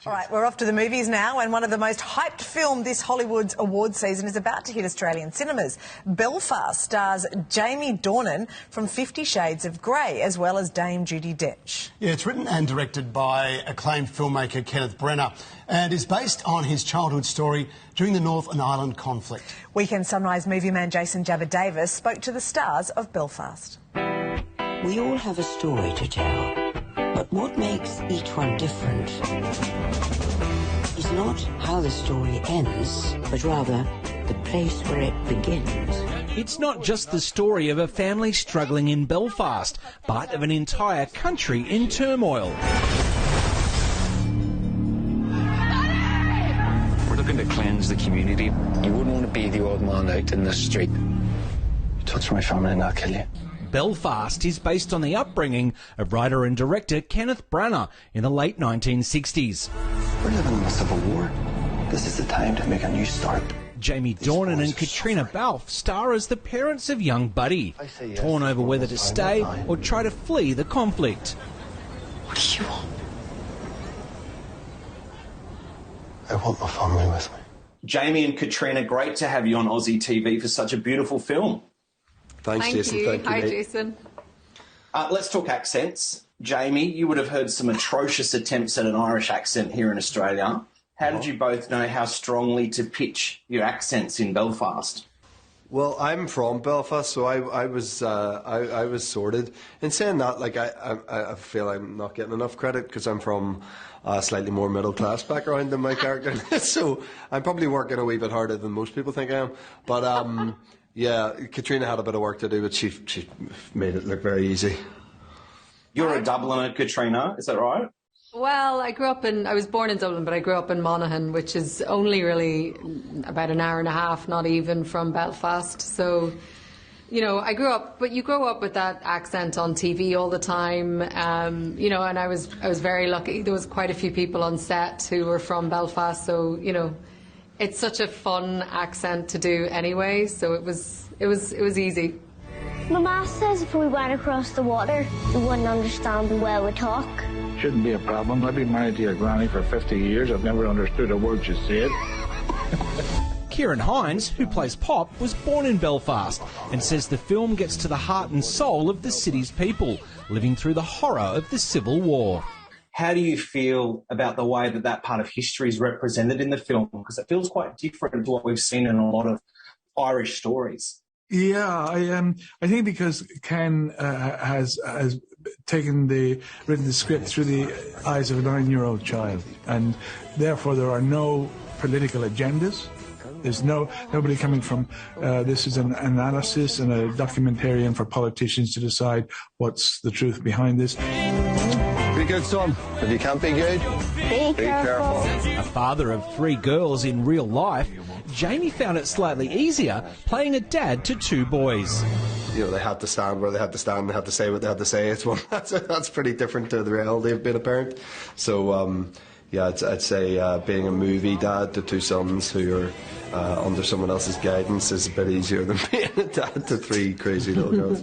All right, we're off to the movies now, and one of the most hyped film this Hollywood's awards season is about to hit Australian cinemas. Belfast stars Jamie Dornan from 50 Shades of Grey, as well as Dame Judi Dench. Yeah, it's written and directed by acclaimed filmmaker Kenneth Branagh and is based on his childhood story during the Northern Ireland conflict. Weekend Sunrise movie man Jason Jabba Davis spoke to the stars of Belfast. We all have a story to tell, but what makes each one different is not how the story ends, but rather the place where it begins. It's not just the story of a family struggling in Belfast, but of an entire country in turmoil. We're looking to cleanse the community. You wouldn't want to be the odd man out in the street. You touch my family and I'll kill you. Belfast is based on the upbringing of writer and director Kenneth Branagh in the late 1960s. We're living in a civil war. This is the time to make a new start. Jamie Dornan and Katrina Balfe star as the parents of young Buddy, torn over whether to stay or try to flee the conflict. What do you want? I want my family with me. Jamie and Katrina, great to have you on Aussie TV for such a beautiful film. Thanks, Jason. Thank you. Hi, Jason. Let's talk accents. Jamie, you would have heard some atrocious attempts at an Irish accent here in Australia. How did you both know how strongly to pitch your accents in Belfast? Well, I'm from Belfast, so I was sorted. In saying that, like I feel I'm not getting enough credit because I'm from a slightly more middle class background than my character, so I'm probably working a wee bit harder than most people think I am. But yeah, Katrina had a bit of work to do, but she made it look very easy. You're a Dubliner, Katrina, is that right? Well, I was born in Dublin, but I grew up in Monaghan, which is only really about an hour and a half, not even, from Belfast. So, you know, I grew up, but you grow up with that accent on TV all the time, you know, and I was very lucky. There was quite a few people on set who were from Belfast, so, you know, it's such a fun accent to do anyway, so it was easy. My ma says if we went across the water, you wouldn't understand the way we talk. Shouldn't be a problem. I've been married to your granny for 50 years. I've never understood a word you said. Kieran Hines, who plays Pop, was born in Belfast and says the film gets to the heart and soul of the city's people, living through the horror of the Civil War. How do you feel about the way that that part of history is represented in the film? Because it feels quite different to what we've seen in a lot of Irish stories. Yeah, I think because Ken has written the script through the eyes of a 9-year-old child, and therefore there are no political agendas. There's nobody coming from this is an analysis and a documentarian for politicians to decide what's the truth behind this. Be good, son. If you can't be good, Be careful. A father of 3 girls in real life, Jamie found it slightly easier playing a dad to 2 boys. you know, they had to stand where they had to stand, they had to say what they had to say. That's pretty different to the reality of being a parent. So yeah, I'd say being a movie dad to 2 sons who are under someone else's guidance is a bit easier than being a dad to 3 crazy little girls.